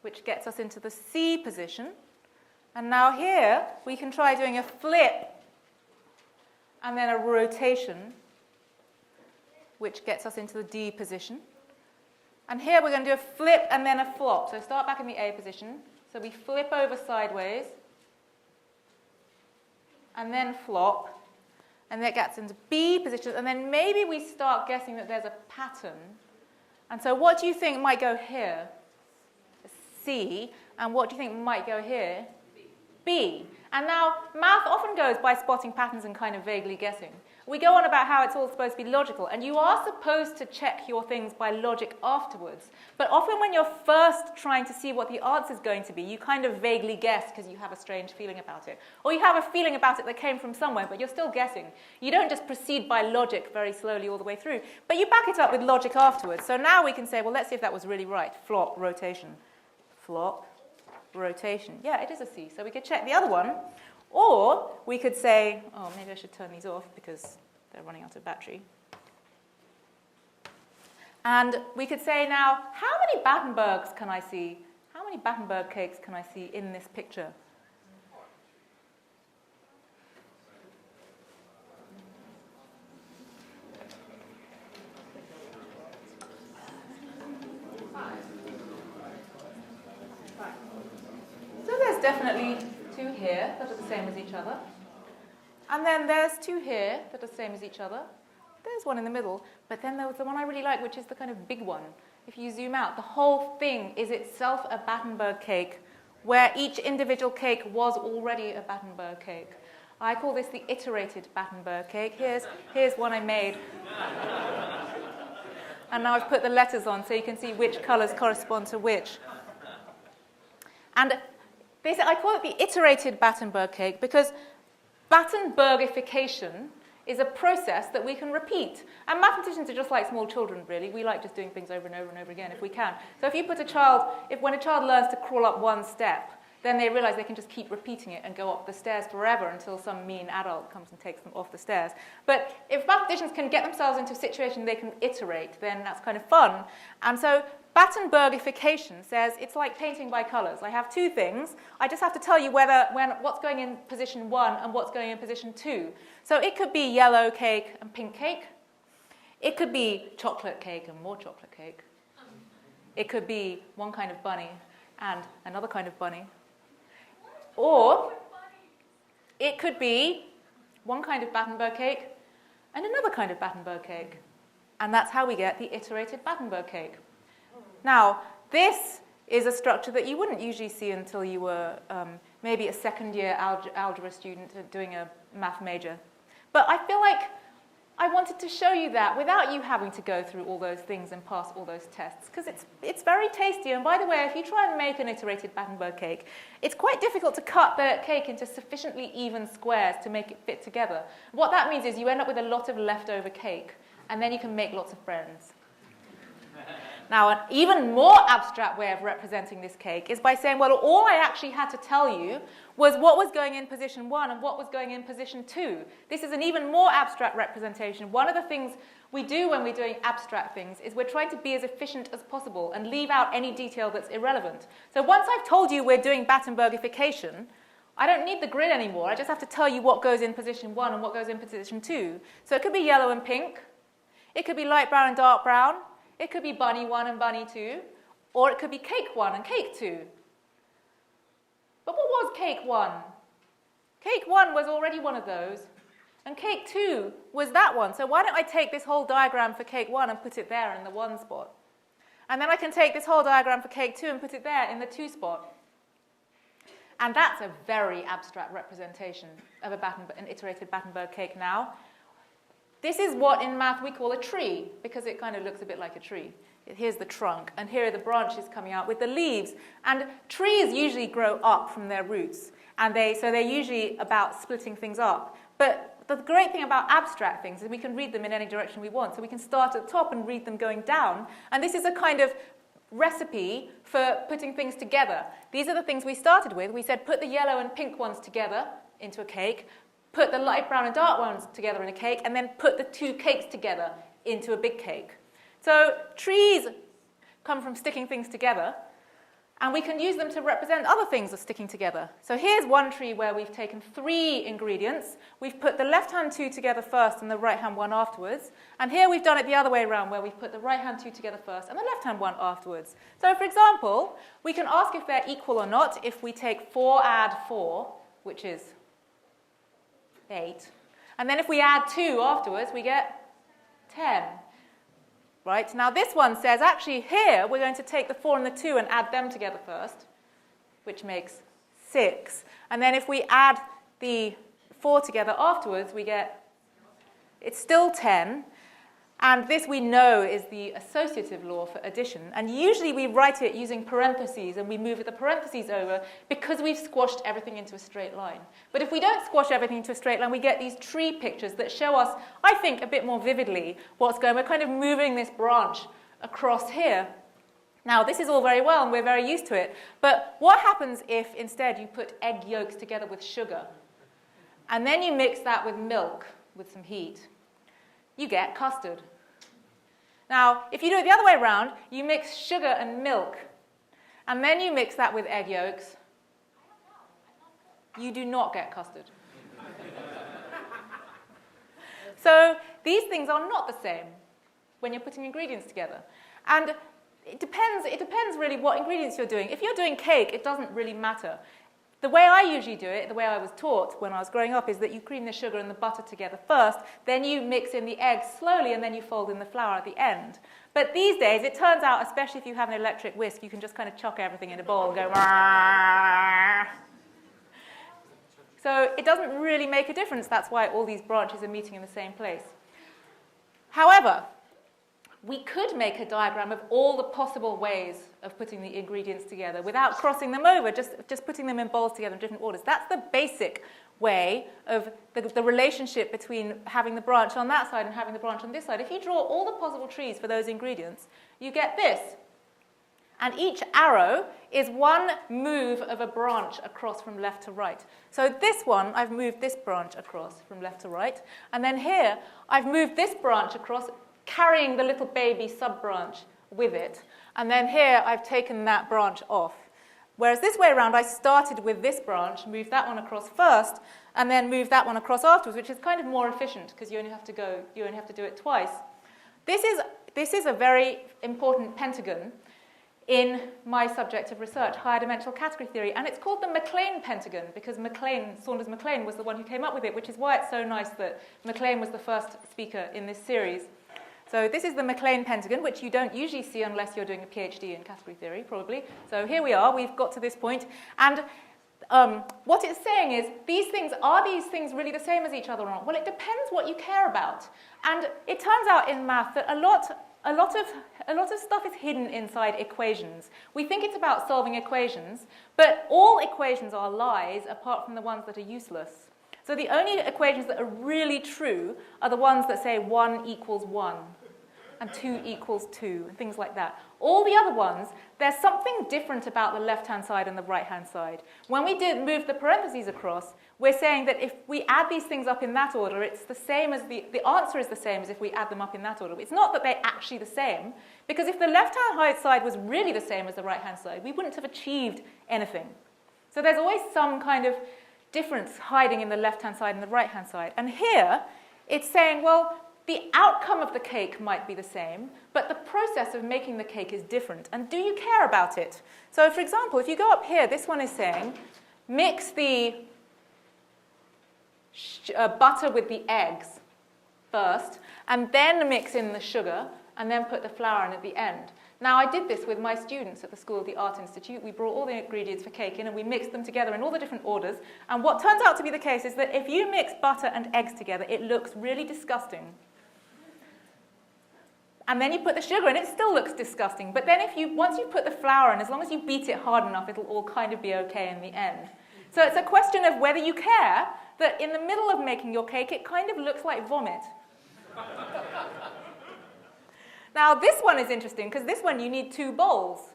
which gets us into the C position. And now here, we can try doing a flip and then a rotation, which gets us into the D position. And here we're going to do a flip and then a flop. So start back in the A position. So we flip over sideways, and then flop, and that gets into B position. And then maybe we start guessing that there's a pattern. And so what do you think might go here? C. And what do you think might go here? B. And now, math often goes by spotting patterns and kind of vaguely guessing. We go on about how it's all supposed to be logical, and you are supposed to check your things by logic afterwards. But often when you're first trying to see what the answer is going to be, you kind of vaguely guess because you have a strange feeling about it. Or you have a feeling about it that came from somewhere, but you're still guessing. You don't just proceed by logic very slowly all the way through, but you back it up with logic afterwards. So now we can say, well, let's see if that was really right. Flop, rotation. Flop, rotation. Yeah, it is a C. So we could check the other one. Or we could say, oh, maybe I should turn these off because they're running out of battery. And we could say now, how many Battenbergs can I see? How many Battenberg cakes can I see in this picture? So there's definitely 2 here that are the same as each other. And then there's 2 here that are the same as each other. There's one in the middle. But then there was the one I really like, which is the kind of big one. If you zoom out, the whole thing is itself a Battenberg cake, where each individual cake was already a Battenberg cake. I call this the iterated Battenberg cake. Here's one I made. And now I've put the letters on so you can see which colors correspond to which. And basically, I call it the iterated Battenberg cake because Battenbergification is a process that we can repeat. And mathematicians are just like small children, really. We like just doing things over and over and over again if we can. So if you put when a child learns to crawl up one step, then they realize they can just keep repeating it and go up the stairs forever until some mean adult comes and takes them off the stairs. But if mathematicians can get themselves into a situation they can iterate, then that's kind of fun. And so Battenbergification says it's like painting by colors. I have 2 things. I just have to tell you what's going in position 1 and what's going in position 2. So it could be yellow cake and pink cake. It could be chocolate cake and more chocolate cake. It could be one kind of bunny and another kind of bunny. Or it could be one kind of Battenberg cake and another kind of Battenberg cake. And that's how we get the iterated Battenberg cake. Now, this is a structure that you wouldn't usually see until you were maybe a second-year algebra student doing a math major. But I feel like I wanted to show you that without you having to go through all those things and pass all those tests, because it's very tasty. And by the way, if you try and make an iterated Battenberg cake, it's quite difficult to cut the cake into sufficiently even squares to make it fit together. What that means is you end up with a lot of leftover cake, and then you can make lots of friends. Now, an even more abstract way of representing this cake is by saying, well, all I actually had to tell you was what was going in position 1 and what was going in position 2. This is an even more abstract representation. One of the things we do when we're doing abstract things is we're trying to be as efficient as possible and leave out any detail that's irrelevant. So once I've told you we're doing Battenbergification, I don't need the grid anymore. I just have to tell you what goes in position 1 and what goes in position 2. So it could be yellow and pink. It could be light brown and dark brown. It could be bunny 1 and bunny 2, or it could be cake 1 and cake 2. But what was cake 1? Cake 1 was already one of those, and cake 2 was that one. So why don't I take this whole diagram for cake 1 and put it there in the 1 spot? And then I can take this whole diagram for cake 2 and put it there in the 2 spot. And that's a very abstract representation of an iterated Battenberg cake now. This is what in math we call a tree, because it kind of looks a bit like a tree. Here's the trunk, and here are the branches coming out with the leaves. And trees usually grow up from their roots, and so they're usually about splitting things up. But the great thing about abstract things is we can read them in any direction we want. So we can start at the top and read them going down. And this is a kind of recipe for putting things together. These are the things we started with. We said put the yellow and pink ones together into a cake, put the light brown and dark ones together in a cake, and then put the 2 cakes together into a big cake. So trees come from sticking things together, and we can use them to represent other things as sticking together. So here's one tree where we've taken 3 ingredients. We've put the left-hand 2 together first and the right-hand 1 afterwards. And here we've done it the other way around, where we've put the right-hand 2 together first and the left-hand 1 afterwards. So for example, we can ask if they're equal or not if we take 4 add 4, which is 8. And then if we add 2 afterwards, we get 10. Right? Now this one says, actually here, we're going to take the 4 and the 2 and add them together first, which makes 6. And then if we add the 4 together afterwards, we get It's still 10. And this we know is the associative law for addition. And usually we write it using parentheses, and we move the parentheses over because we've squashed everything into a straight line. But if we don't squash everything into a straight line, we get these tree pictures that show us, I think, a bit more vividly what's going on. We're kind of moving this branch across here. Now, this is all very well, and we're very used to it. But what happens if instead you put egg yolks together with sugar, and then you mix that with milk with some heat? You get custard. Now, if you do it the other way around, you mix sugar and milk, and then you mix that with egg yolks, you do not get custard. So these things are not the same when you're putting ingredients together. And it depends really what ingredients you're doing. If you're doing cake, it doesn't really matter. The way I usually do it, the way I was taught when I was growing up, is that you cream the sugar and the butter together first, then you mix in the eggs slowly, and then you fold in the flour at the end. But these days, it turns out, especially if you have an electric whisk, you can just kind of chuck everything in a bowl and go, "Rah." So it doesn't really make a difference. That's why all these branches are meeting in the same place. However, we could make a diagram of all the possible ways of putting the ingredients together without crossing them over, just putting them in bowls together in different orders. That's the basic way of the relationship between having the branch on that side and having the branch on this side. If you draw all the possible trees for those ingredients, you get this. And each arrow is one move of a branch across from left to right. So this one, I've moved this branch across from left to right. And then here, I've moved this branch across, carrying the little baby sub-branch with it. And then here, I've taken that branch off. Whereas this way around, I started with this branch, moved that one across first, and then moved that one across afterwards, which is kind of more efficient because you only have to do it twice. This is a very important pentagon in my subject of research, higher dimensional category theory, and it's called the MacLean pentagon because Saunders Mac was the one who came up with it, which is why it's so nice that MacLean was the first speaker in this series. So this is the MacLean pentagon, which you don't usually see unless you're doing a PhD in category theory, probably. So here we are, we've got to this point. And what it's saying is, are these things really the same as each other or not? Well, it depends what you care about. And it turns out in math that a lot of stuff is hidden inside equations. We think it's about solving equations, but all equations are lies apart from the ones that are useless. So the only equations that are really true are the ones that say 1 equals 1 and 2 equals 2 and things like that. All the other ones, there's something different about the left-hand side and the right-hand side. When we move the parentheses across, we're saying that if we add these things up in that order, it's the same as the answer is the same as if we add them up in that order. It's not that they're actually the same, because if the left-hand side was really the same as the right-hand side, we wouldn't have achieved anything. So there's always some kind of difference hiding in the left-hand side and the right-hand side. And here, it's saying, well, the outcome of the cake might be the same, but the process of making the cake is different. And do you care about it? So, for example, if you go up here, this one is saying, mix the butter with the eggs first, and then mix in the sugar, and then put the flour in at the end. Now, I did this with my students at the School of the Art Institute. We brought all the ingredients for cake in, and we mixed them together in all the different orders. And what turns out to be the case is that if you mix butter and eggs together, it looks really disgusting. And then you put the sugar in, it still looks disgusting. But then once you put the flour in, as long as you beat it hard enough, it'll all kind of be okay in the end. So it's a question of whether you care that in the middle of making your cake, it kind of looks like vomit. Now, this one is interesting, because this one you need 2 bowls.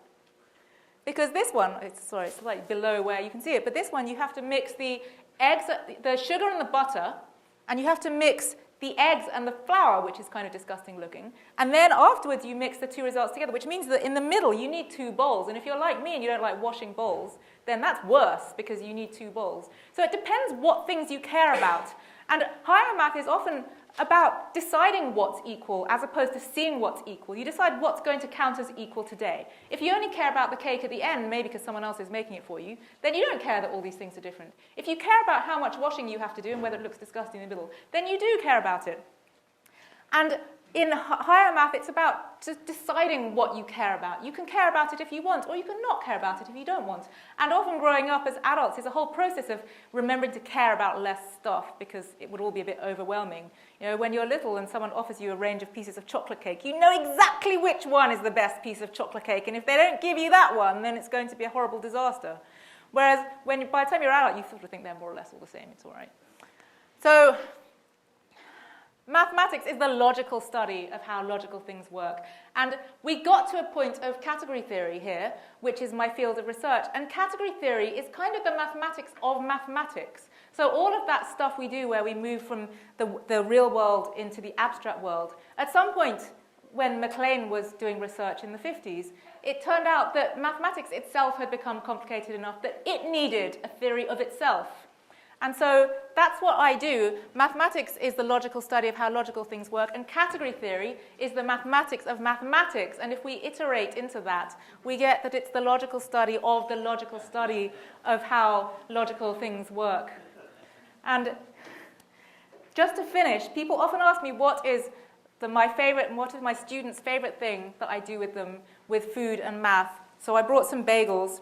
Because this one, it's like below where you can see it, but this one you have to mix the eggs, the sugar and the butter, and you have to mix the eggs and the flour, which is kind of disgusting looking. And then afterwards you mix the 2 results together, which means that in the middle you need 2 bowls. And if you're like me and you don't like washing bowls, then that's worse, because you need 2 bowls. So it depends what things you care about. And higher math is often about deciding what's equal as opposed to seeing what's equal. You decide what's going to count as equal today. If you only care about the cake at the end, maybe because someone else is making it for you, then you don't care that all these things are different. If you care about how much washing you have to do and whether it looks disgusting in the middle, then you do care about it. And in higher math, it's about just deciding what you care about. You can care about it if you want, or you can not care about it if you don't want. And often growing up as adults is a whole process of remembering to care about less stuff, because it would all be a bit overwhelming. You know, when you're little and someone offers you a range of pieces of chocolate cake, you know exactly which one is the best piece of chocolate cake, and if they don't give you that one, then it's going to be a horrible disaster. Whereas by the time you're adult, you sort of think they're more or less all the same. It's all right. So mathematics is the logical study of how logical things work. And we got to a point of category theory here, which is my field of research. And category theory is kind of the mathematics of mathematics. So all of that stuff we do where we move from the real world into the abstract world, at some point when MacLean was doing research in the 50s, it turned out that mathematics itself had become complicated enough that it needed a theory of itself. And so that's what I do. Mathematics is the logical study of how logical things work, and category theory is the mathematics of mathematics. And if we iterate into that, we get that it's the logical study of the logical study of how logical things work. And just to finish, people often ask me what is my students' favorite thing that I do with them with food and math. So I brought some bagels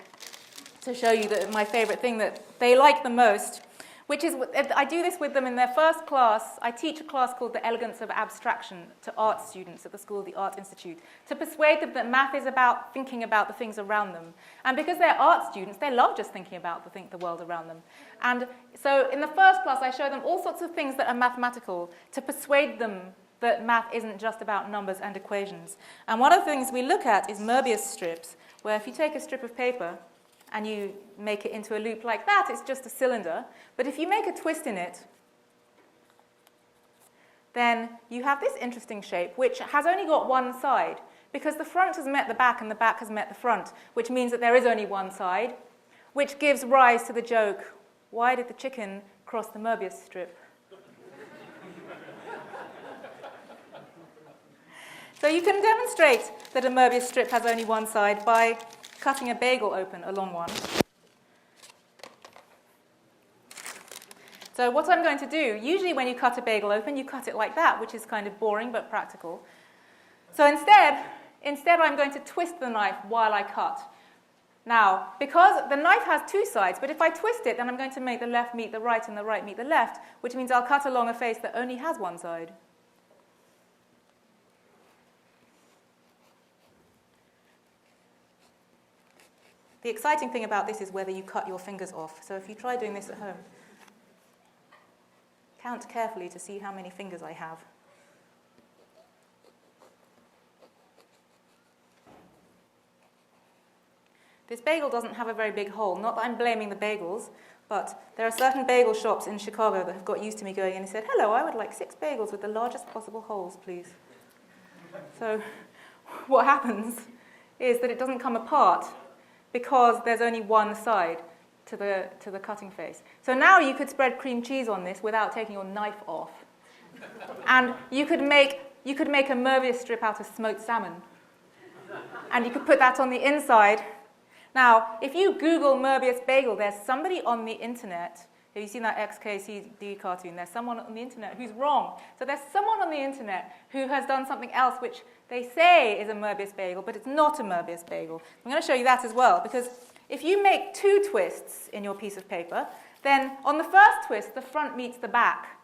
to show you that my favorite thing that they like the most, which is, I do this with them in their first class. I teach a class called The Elegance of Abstraction to art students at the School of the Art Institute to persuade them that math is about thinking about the things around them. And because they're art students, they love just thinking about the world around them. And so in the first class, I show them all sorts of things that are mathematical to persuade them that math isn't just about numbers and equations. And one of the things we look at is Mobius strips, where if you take a strip of paper and you make it into a loop like that, it's just a cylinder. But if you make a twist in it, then you have this interesting shape, which has only got one side, because the front has met the back and the back has met the front, which means that there is only one side, which gives rise to the joke, why did the chicken cross the Mobius strip? So you can demonstrate that a Mobius strip has only one side by cutting a bagel open along one. So what I'm going to do, usually when you cut a bagel open, you cut it like that, which is kind of boring but practical. So instead I'm going to twist the knife while I cut. Now, because the knife has two sides, but if I twist it, then I'm going to make the left meet the right and the right meet the left, which means I'll cut along a face that only has one side. The exciting thing about this is whether you cut your fingers off. So if you try doing this at home, count carefully to see how many fingers I have. This bagel doesn't have a very big hole. Not that I'm blaming the bagels, but there are certain bagel shops in Chicago that have got used to me going in and said, hello, I would like 6 bagels with the largest possible holes, please. So what happens is that it doesn't come apart because there's only one side to the cutting face. So now you could spread cream cheese on this without taking your knife off. And you could make a Mobius strip out of smoked salmon. And you could put that on the inside. Now, if you Google Mobius bagel, there's somebody on the internet. Have you seen that XKCD cartoon? There's someone on the internet who's wrong. So there's someone on the internet who has done something else which they say is a Mobius bagel, but it's not a Mobius bagel. I'm going to show you that as well, because if you make 2 twists in your piece of paper, then on the first twist, the front meets the back.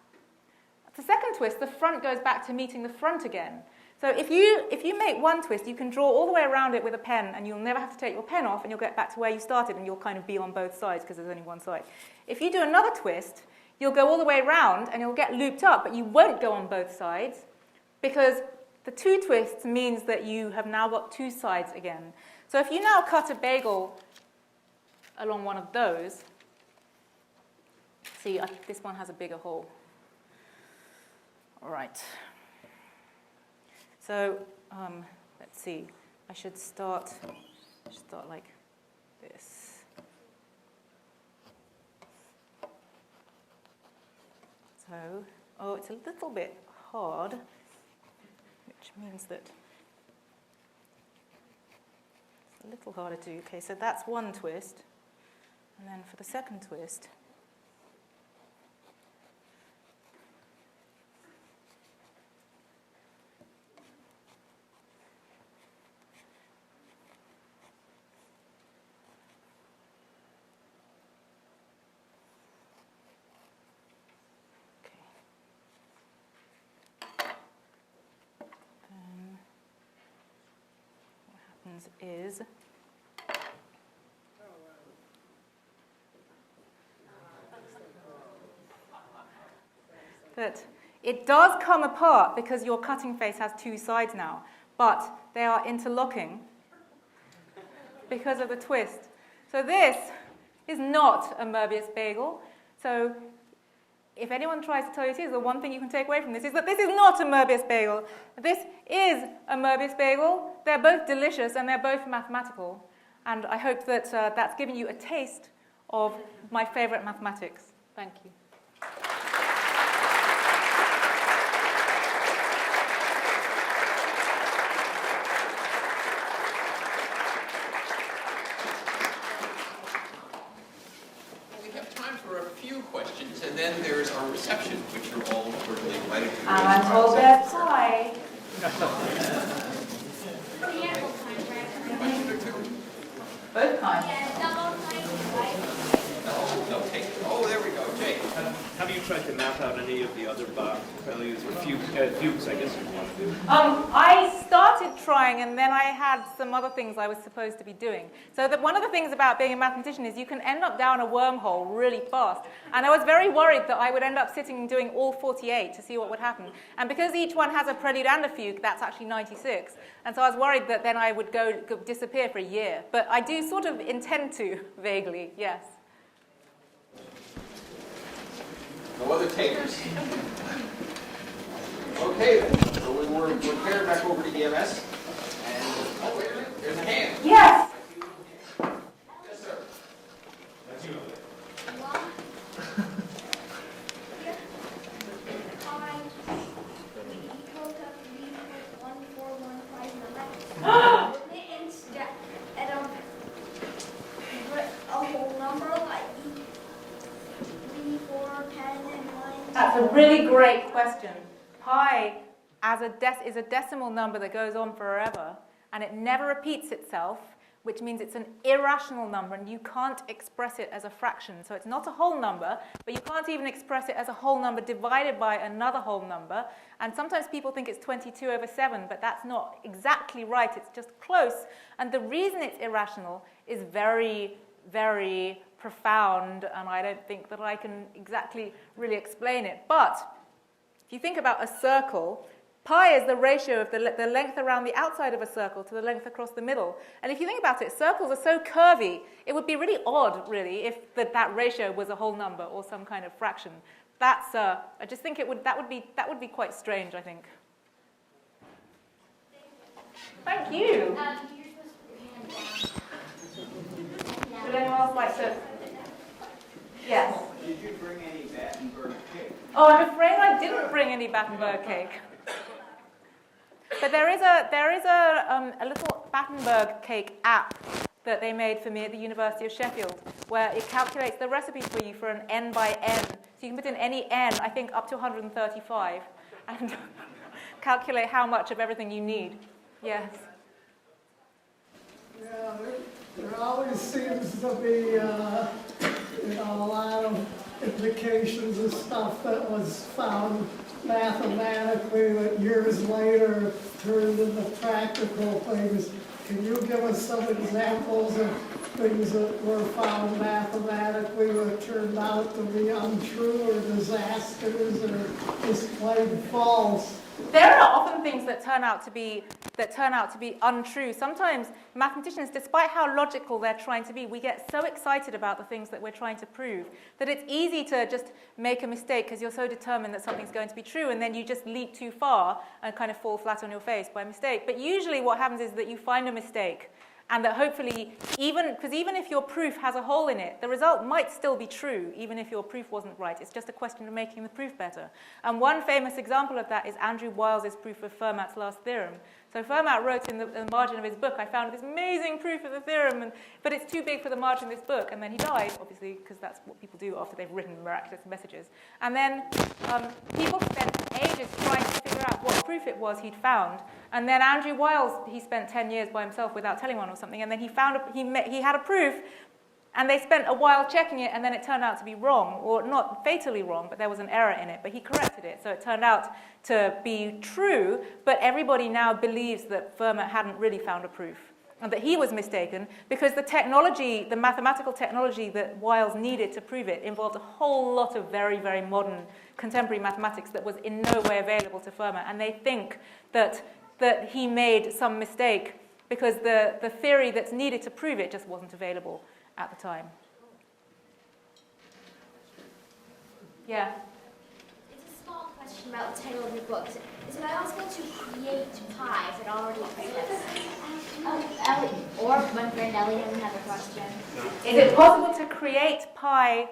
The second twist, the front goes back to meeting the front again. So if you make one twist, you can draw all the way around it with a pen, and you'll never have to take your pen off, and you'll get back to where you started, and you'll kind of be on both sides because there's only one side. If you do another twist, you'll go all the way around, and you'll get looped up, but you won't go on both sides, because the 2 twists means that you have now got 2 sides again. So if you now cut a bagel along one of those, see, this one has a bigger hole. All right. So let's see. I should start like this. So, it's a little bit hard, which means that it's a little harder to do. Okay, so that's one twist. And then for the second twist, questions is, that it does come apart because your cutting face has two sides now, but they are interlocking because of the twist. So this is not a Mobius bagel. So if anyone tries to tell you it is, the one thing you can take away from this is that this is not a Mobius bagel. This is a Mobius bagel. They're both delicious and they're both mathematical. And I hope that that's given you a taste of my favorite mathematics. Thank you. We have time for a few questions, and then there's our reception, which you're all cordially invited to. I'm told there's pie. Piano kind, right? Question or two? Both kinds. Yeah, double kind, right? No, take it. Oh, there we go. Jake. Have you tried to map out any of the other Bach preludes or fugues, I guess you want to do? I started trying, and then I had some other things I was supposed to be doing. So one of the things about being a mathematician is you can end up down a wormhole really fast. And I was very worried that I would end up sitting and doing all 48 to see what would happen. And because each one has a prelude and a fugue, that's actually 96. And so I was worried that then I would go disappear for a year. But I do sort of intend to, vaguely, yes. No other takers? Okay, then. So we're paired back over to EMS. And, oh, wait a minute. There's a hand. Yes! Yes, sir. That's you. That's a really great question. Pi is a decimal number that goes on forever, and it never repeats itself, which means it's an irrational number, and you can't express it as a fraction. So it's not a whole number, but you can't even express it as a whole number divided by another whole number. And sometimes people think it's 22/7, but that's not exactly right. It's just close. And the reason it's irrational is very, very profound, and I don't think that I can exactly really explain it. But if you think about a circle, pi is the ratio of the length around the outside of a circle to the length across the middle. And if you think about it, circles are so curvy, it would be really odd, really, if that ratio was a whole number or some kind of fraction. That's I just think that would be quite strange, I think. Thank you. You're supposed to put your hand down. Would anyone else like to? Yes. Did you bring any Battenberg cake? Oh, I'm afraid I didn't bring any Battenberg cake. But there is a little Battenberg Cake app that they made for me at the University of Sheffield, where it calculates the recipe for you for an n by n. So you can put in any n, I think up to 135, and calculate how much of everything you need. Yes. Yeah, there always seems to be, a lot of implications of stuff that was found mathematically that years later turned into practical things. Can you give us some examples of things that were found mathematically that turned out to be untrue or disasters or just plain false? There are often things that turn out to be untrue. Sometimes mathematicians, despite how logical they're trying to be, we get so excited about the things that we're trying to prove that it's easy to just make a mistake because you're so determined that something's going to be true, and then you just leap too far and kind of fall flat on your face by mistake. But usually what happens is that you find a mistake, and that hopefully, even if your proof has a hole in it, the result might still be true, even if your proof wasn't right. It's just a question of making the proof better. And one famous example of that is Andrew Wiles's proof of Fermat's last theorem. So Fermat wrote in the margin of his book, I found this amazing proof of the theorem, but it's too big for the margin of this book. And then he died, obviously, because that's what people do after they've written miraculous messages. And then people spent ages trying to figure out what proof it was he'd found. And then Andrew Wiles, he spent 10 years by himself without telling one or something, and then he had a proof, and they spent a while checking it, and then it turned out to be wrong, or not fatally wrong, but there was an error in it, but he corrected it, so it turned out to be true, but everybody now believes that Fermat hadn't really found a proof. and that he was mistaken because the technology, the mathematical technology that Wiles needed to prove it involved a whole lot of very, very modern contemporary mathematics that was in no way available to Fermat. And they think that he made some mistake because the theory that's needed to prove it just wasn't available at the time. Yeah? It's a small question about the title of your book. Is it possible to create pi if it already exists? Ellie, or my friend Ellie has another question. Is it possible to create pi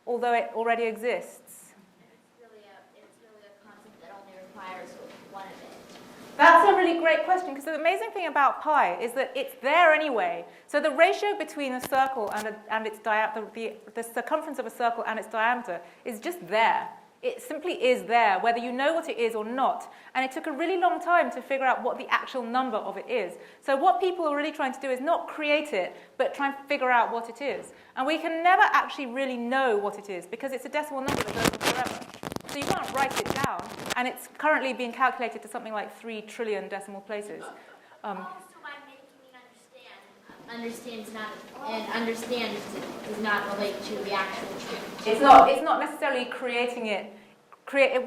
although it already exists? It's really a concept that only requires one of it. That's a really great question, because the amazing thing about pi is that it's there anyway. So the ratio between a circle and its diameter, the circumference of a circle and its diameter is just there. It simply is there, whether you know what it is or not. And it took a really long time to figure out what the actual number of it is. So what people are really trying to do is not create it, but try and figure out what it is. And we can never actually really know what it is, because it's a decimal number that goes on forever. So you can't write it down. And it's currently being calculated to something like 3 trillion decimal places. Also by making me understand does not relate to the actual truth. It's not necessarily creating it.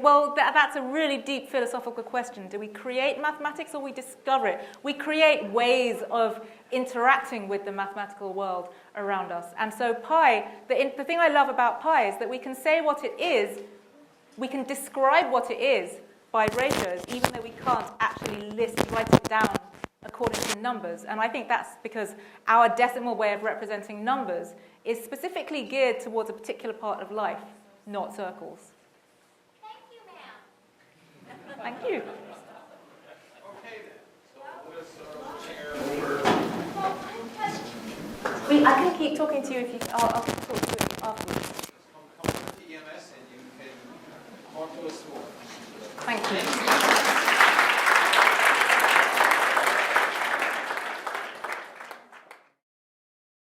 Well, that's a really deep philosophical question. Do we create mathematics or we discover it? We create ways of interacting with the mathematical world around us. And so pi, the thing I love about pi is that we can say what it is, we can describe what it is by ratios, even though we can't actually write it down according to numbers. And I think that's because our decimal way of representing numbers is specifically geared towards a particular part of life, not circles. Thank you, ma'am. Thank you. Okay then. So we'll start the chair over. I can keep talking to you if you. I'll talk to you afterwards. Come to EMS and you can talk to us more. Thank you.